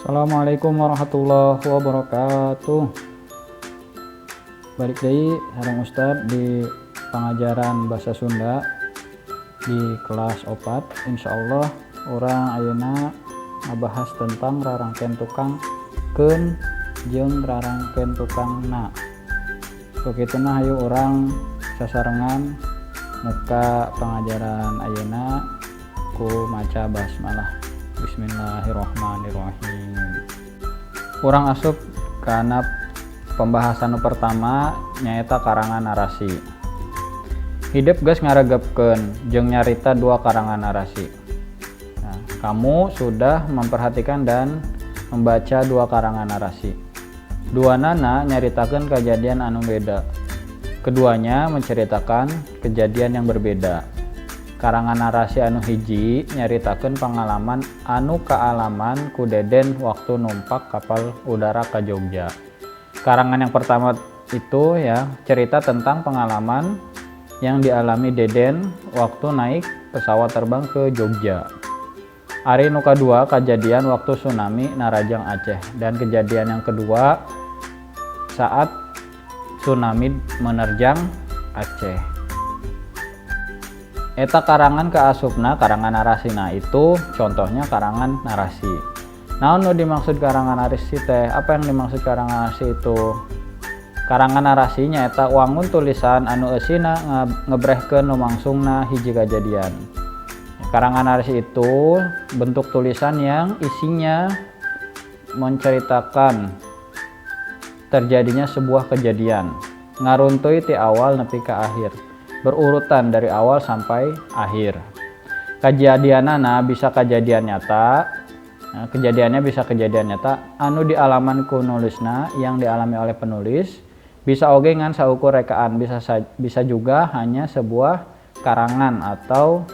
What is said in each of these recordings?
Assalamualaikum warahmatullahi wabarakatuh. Balik deui sareng Ustad di pengajaran bahasa Sunda di kelas 4. Insyaallah urang ayeuna ngabahas tentang rarangkeun tukang keun jeung rarangkeun tukang na. Sakituna hayu urang sasarengan muka pengajaran ayeuna ku maca basmalah. Bismillahirrahmanirrahim. Urang asup kana pembahasan pertama nyaeta karangan narasi. Hidup geus ngaregepkeun jeung nyarita dua karangan narasi. Nah, kamu sudah memperhatikan dan membaca dua karangan narasi. Duanana nyaritakeun kejadian anu beda. Keduanya menceritakan kejadian yang berbeda. Karangan narasi anu hiji nyaritakeun pangalaman anu kaalaman ku Deden waktu numpak kapal udara ke Jogja. Karangan yang pertama itu cerita tentang pengalaman yang dialami Deden waktu naik pesawat terbang ke Jogja. Ari nu kadua kejadian waktu tsunami Narajang Aceh, dan kejadian yang kedua saat tsunami menerjang Aceh. Eta karangan kaasupna karangan narasina itu contohnya karangan narasi. Naon nu dimaksud karangan narasi teh? Apa yang dimaksud karangan narasi itu? Karangan narasinya eta wangun tulisan anu eusina ngebrehkeun lumangsungna hiji kajadian. Karangan narasi itu bentuk tulisan yang isinya menceritakan terjadinya sebuah kejadian, ngaruntuy ti awal nepi ka akhir, berurutan dari awal sampai akhir. Kejadianana bisa kejadian nyata, kejadiannya bisa kejadian nyata anu dialaman ku nulisna yang dialami oleh penulis, bisa oge ngan saukur rekaan, bisa juga hanya sebuah karangan atau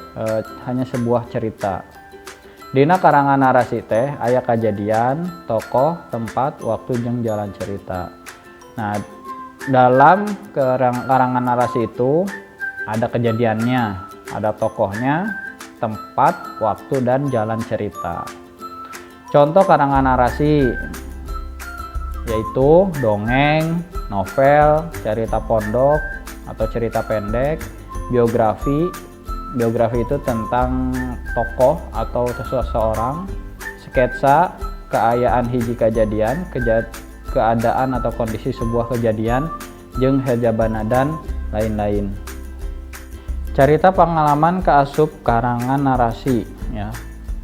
hanya sebuah cerita. Dina karangan narasi teh aya kejadian, tokoh, tempat, waktu jeung jalan cerita. Nah, dalam karangan narasi itu ada kejadiannya, ada tokohnya, tempat, waktu, dan jalan cerita. Contoh karangan narasi yaitu dongeng, novel, cerita pondok atau cerita pendek, biografi. Biografi itu tentang tokoh atau seseorang, sketsa keayaan hiji kejadian, keadaan atau kondisi sebuah kejadian, jeung hejabana dan lain-lain. Cerita pengalaman kaasup karangan narasi ya.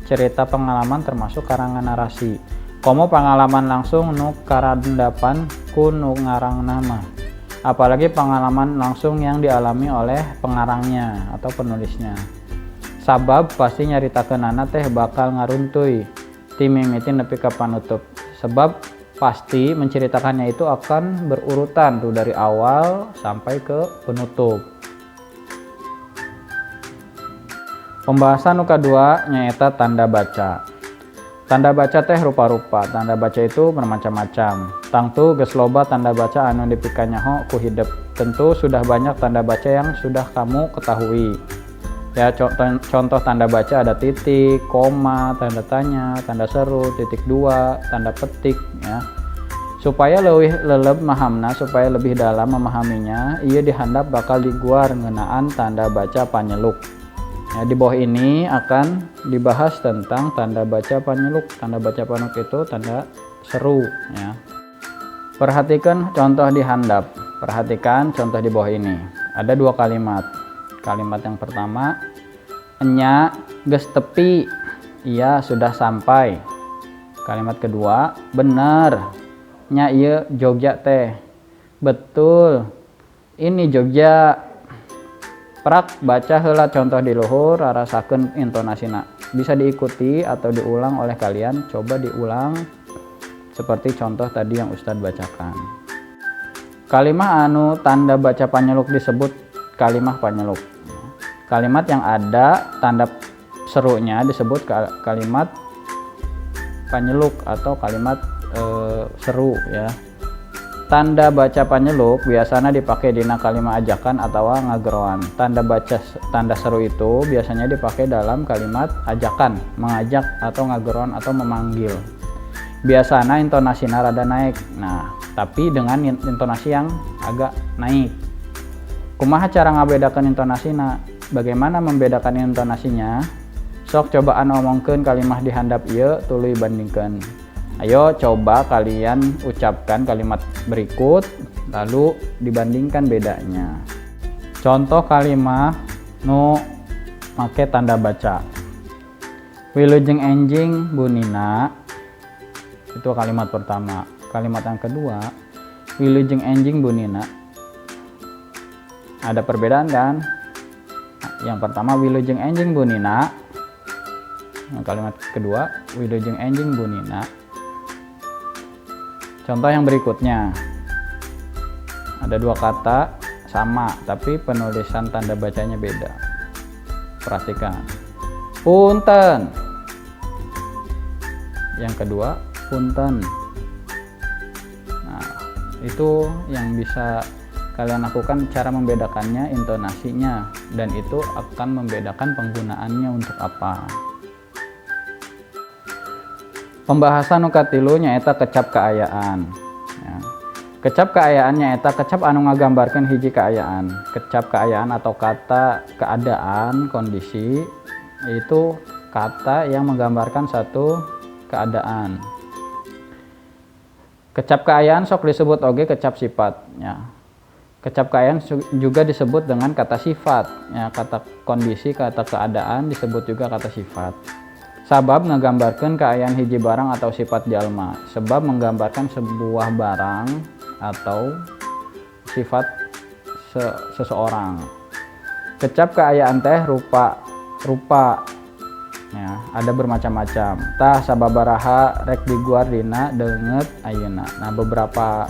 Cerita pengalaman termasuk karangan narasi. Komo pengalaman langsung nu karandapan ku nu ngarang nama. Apalagi pengalaman langsung yang dialami oleh pengarangnya atau penulisnya. Sabab pasti nyaritakeunana teh bakal ngaruntuy ti mimiti nepi ka panutup. Sebab pasti menceritakannya itu akan berurutan tuh dari awal sampai ke penutup. Pembahasan nu kadua nyaeta tanda baca. Tanda baca teh rupa-rupa. Tanda baca itu bermacam-macam. Tangtu geus loba tanda baca anu dipikanyaho ku hideuk. Tentu sudah banyak tanda baca yang sudah kamu ketahui. Ya, contoh tanda baca ada titik, koma, tanda tanya, tanda seru, titik dua, tanda petik ya. Supaya leuwih leuleuh mahamna, supaya lebih dalam memahaminya, ieu dihandap bakal diguar ngeunaan tanda baca panyeluk. Ya, di bawah ini akan dibahas tentang tanda baca panyeluk. Tanda baca panyeluk itu tanda seru ya. Perhatikan contoh di handap. Perhatikan contoh di bawah ini. Ada dua kalimat. Kalimat yang pertama, enya geus tepi. Iya, sudah sampai. Kalimat kedua, bener. Nya ieu Jogja teh. Betul. Ini Jogja. Prak baca heula contoh di luhur, rarasakeun intonasina. Bisa diikuti atau diulang oleh kalian. Coba diulang seperti contoh tadi yang Ustadz bacakan. Kalimat anu tanda baca panyeluk disebut kalimat panyeluk. Kalimat yang ada tanda serunya disebut kalimat panyeluk atau kalimat seru ya. Tanda baca panyeluk biasanya dipakai dina kalimat ajakan atau ngageroan. Tanda seru itu biasanya dipakai dalam kalimat ajakan, mengajak atau ngageroan atau memanggil. Biasana intonasina rada naik. Nah, tapi dengan intonasi yang agak naik. Kumaha cara ngabedakan intonasina? Bagaimana membedakan intonasinya? Sok cobaan omongkeun kalimah di handap ieu tuluy bandingkeun. Ayo coba kalian ucapkan kalimat berikut lalu dibandingkan bedanya. Contoh kalimat nu make tanda baca. Wilujeng enjing bunina. Itu kalimat pertama. Kalimat yang kedua, wilujeng enjing bunina. Ada perbedaan kan? Yang pertama wilujeng enjing bunina. Kalimat kedua wilujeng enjing bunina. Contoh yang berikutnya. Ada dua kata sama tapi penulisan tanda bacanya beda. Perhatikan. Punten. Yang kedua punten. Nah, itu yang bisa kalian lakukan cara membedakannya, intonasinya, dan itu akan membedakan penggunaannya untuk apa. Pembahasan nu katilu nyaeta kecap kaayaan. Ya. Kecap kaayaan nyaeta kecap anu ngagambarkeun hiji kaayaan. Kecap kaayaan atau kata keadaan, kondisi, itu kata yang menggambarkan satu keadaan. Kecap kaayaan sok disebut oge kecap sifat. Ya. Kecap kaayaan juga disebut dengan kata sifat. Ya, kata kondisi, kata keadaan disebut juga kata sifat. Sabab menggambarkan kaayaan hiji barang atau sifat jalma. Sebab menggambarkan sebuah barang atau sifat seseorang. Kecap kaayaan teh rupa. Ya, ada bermacam-macam. Tah sababaraha rek diguar dina deungeut ayeuna. Nah, beberapa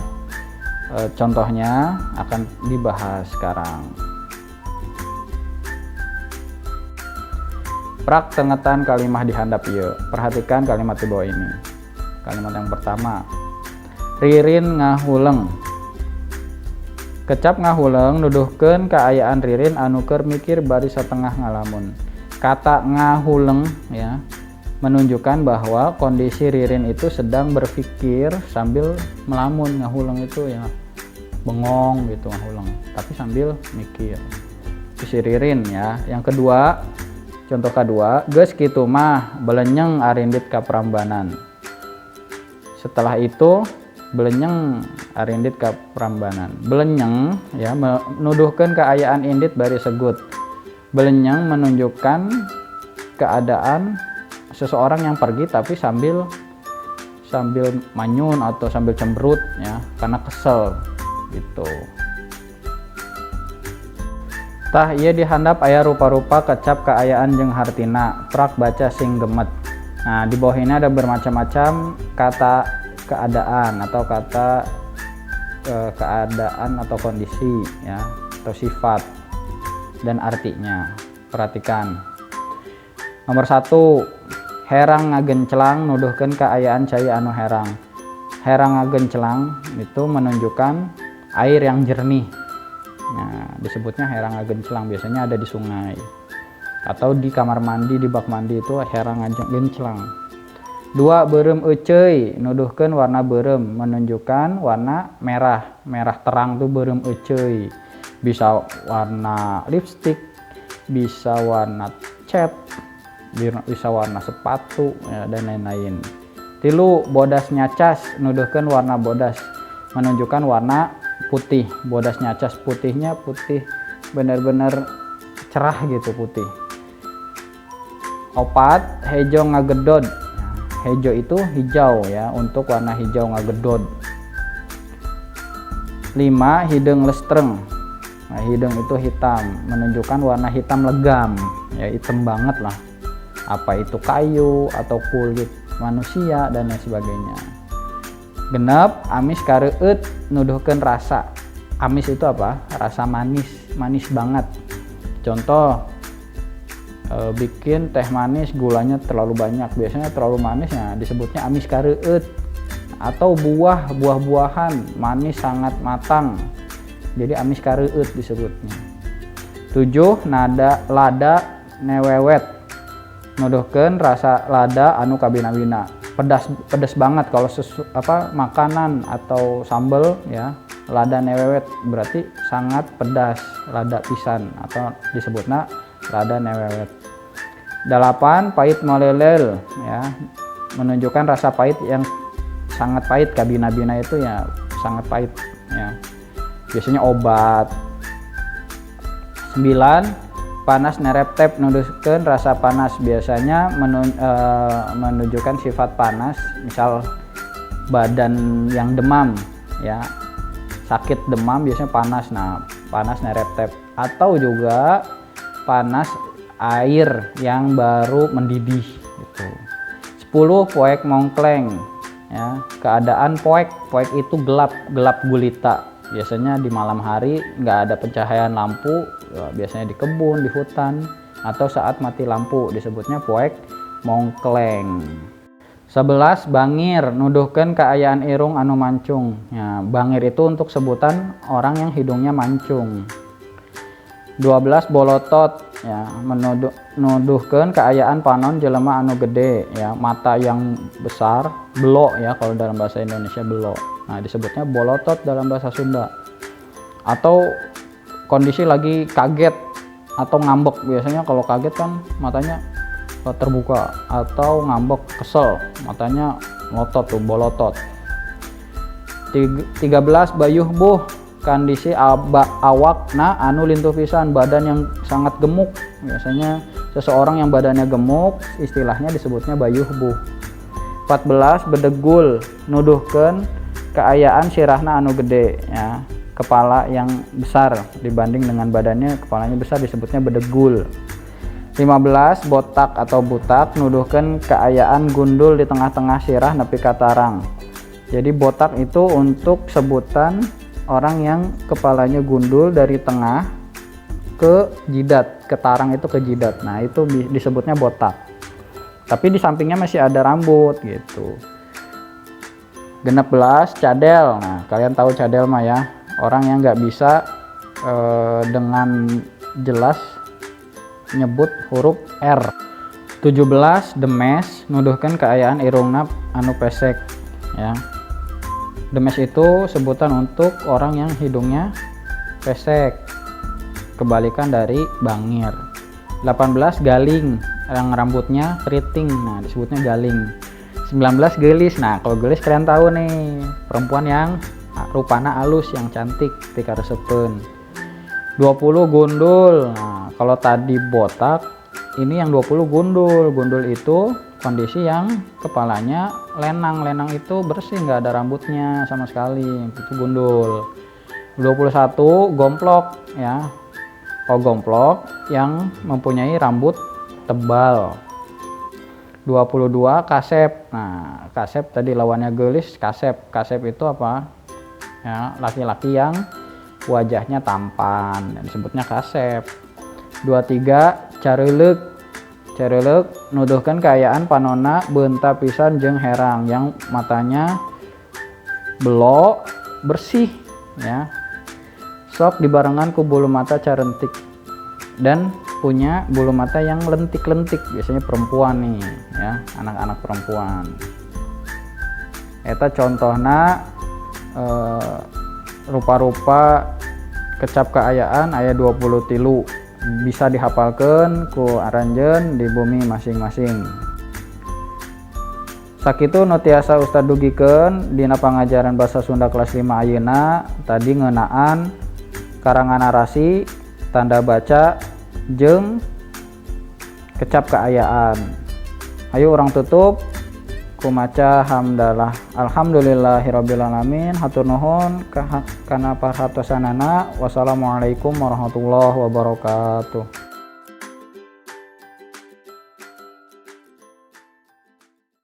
contohnya akan dibahas sekarang. Prak tengetan kalimah di handap ieu. Perhatikan kalimat di bawah ini. Kalimat yang pertama. Ririn ngahuleng. Kecap ngahuleng nuduhkeun kaayaan ririn anu keur mikir bari satengah ngalamun. Kata ngahuleng ya menunjukkan bahwa kondisi ririn itu sedang berpikir sambil melamun. Ngahuleng itu ya bengong gitu ngahuleng, tapi sambil mikir. Itu si ririn ya. Yang kedua, contoh kedua, geus kitu mah belenyeng arindit ka Prambanan. Setelah itu belenyeng arindit ka Prambanan. Belenyeng ya menuduhkeun kaayaan indit bari segut. Belenyeng menunjukkan keadaan seseorang yang pergi tapi sambil manyun atau sambil cemberut ya karena kesel gitu. Tah ieu dihandap aya rupa-rupa kecap kaayaan jeung hartina. Prak baca sing gemet. Nah, di bawah ini ada bermacam-macam kata keadaan atau kata keadaan atau kondisi ya atau sifat dan artinya. Perhatikan. Nomor 1, herang ngagencelang nuduhkeun kaayaan cai anu herang. Herang ngagencelang itu menunjukkan air yang jernih. Nah, disebutnya herang ngagencelang, biasanya ada di sungai atau di kamar mandi, di bak mandi itu herang ngagencelang. 2, beureum euceuy nuduhkeun warna beureum, menunjukkan warna merah. Merah terang tuh beureum euceuy. Bisa warna lipstik, bisa warna cat, bisa warna sepatu ya, dan lain-lain. 3, bodas nyacas nuduhkeun warna bodas, menunjukkan warna putih. Bodas nyacas, putihnya putih benar-benar cerah gitu putih. 4, hejo ngagedod. Hejo itu hijau ya, untuk warna hijau ngagedod. 5, hidung lestreng. Nah, hidung itu hitam, menunjukkan warna hitam legam, ya hitam banget lah. Apa itu kayu atau kulit manusia dan lain sebagainya. 6, amis kareueut nuduhkeun rasa. Amis itu apa? Rasa manis, manis banget. Contoh, bikin teh manis gulanya terlalu banyak, biasanya terlalu manisnya disebutnya amis kareueut. Atau buah-buahan manis sangat matang, jadi amis kareueut disebutnya. 7, lada newewet nuduhkeun rasa lada anu kabina-bina. pedas banget kalau makanan atau sambal ya lada newewet berarti sangat pedas, lada pisan atau disebutnya lada newewet. 8. Pahit molelel ya, menunjukkan rasa pahit yang sangat pahit. Kabina-bina itu ya sangat pahit ya, biasanya obat. 9. Panas nereptep, menunjukkan rasa panas, biasanya menunjukkan sifat panas, misal badan yang demam ya, sakit demam biasanya panas. Nah, panas nereptep, atau juga panas air yang baru mendidih gitu. 10. Poek mongkleng ya, keadaan poek itu gelap gulita, biasanya di malam hari nggak ada pencahayaan lampu, biasanya di kebun, di hutan, atau saat mati lampu, disebutnya poek mongkleng. 11. Bangir, nuduhkeun kaayaan irung anu mancung ya, bangir itu untuk sebutan orang yang hidungnya mancung. 12. Bolotot ya, menuduhkeun kaayaan panon jelema anu gede ya, mata yang besar, belok ya kalau dalam bahasa Indonesia belok. Nah, disebutnya bolotot dalam bahasa Sunda. Atau kondisi lagi kaget atau ngambek, biasanya kalau kaget kan matanya terbuka, atau ngambek kesel matanya melotot tuh, bolotot. 13. Bayuh buh, kondisi awakna anu lintuh pisan, badan yang sangat gemuk, biasanya seseorang yang badannya gemuk istilahnya disebutnya bayuh buh. 14. Bedegul, nuduhkeun keayaan sirahna anu gede ya, kepala yang besar dibanding dengan badannya, kepalanya besar, disebutnya bedegul. 15. Botak atau butak, nuduhkeun keayaan gundul di tengah-tengah sirah nepi ka tarang. Jadi botak itu untuk sebutan orang yang kepalanya gundul dari tengah ke jidat, ke tarang itu ke jidat. Nah, itu disebutnya botak. Tapi di sampingnya masih ada rambut gitu. 16. Cadel. Nah, kalian tahu cadel mah ya, orang yang nggak bisa dengan jelas nyebut huruf R. 17. Demes, nuduhkeun kaayaan irungna anu pesek ya. Demes itu sebutan untuk orang yang hidungnya pesek, kebalikan dari bangir. 18. Galing, yang rambutnya keriting, nah disebutnya galing. 19. Gelis. Nah, kalau gelis kalian tahu nih, perempuan yang rupana alus, yang cantik tika resepkeun. 20. Gundul. Nah, kalau tadi botak, ini yang 20 gundul. Gundul itu kondisi yang kepalanya lenang. Lenang itu bersih, nggak ada rambutnya sama sekali, itu gundul. 21. Gomplok ya. Oh, gomplok yang mempunyai rambut tebal. 22. Kasep. Nah, kasep tadi lawannya gelis, kasep. Kasep itu apa? Ya, laki-laki yang wajahnya tampan, disebutnya kasep. 23. Careuleuk. Careuleuk nuduhkeun kaayaan panonna beunta pisan jeung herang, yang matanya belok bersih ya. Sok dibarengan ku bulu mata carentik dan punya bulu mata yang lentik-lentik, biasanya perempuan nih ya, anak-anak perempuan. Eta contohna rupa-rupa kecap kaayaan aya 20 tilu, bisa dihafalkeun ku aranjeun di bumi masing-masing. Sakitu nu tiasa Ustad dugikeun dina pangajaran basa Sunda kelas 5 ayeuna, tadi ngeunaan karangan narasi, tanda baca, jeung kecap kaayaan. Ayo orang tutup ku maca hamdalah. Alhamdulillahirabbil alamin. Hatur nuhun kana parhatosanana. Wassalamualaikum warahmatullahi wabarakatuh.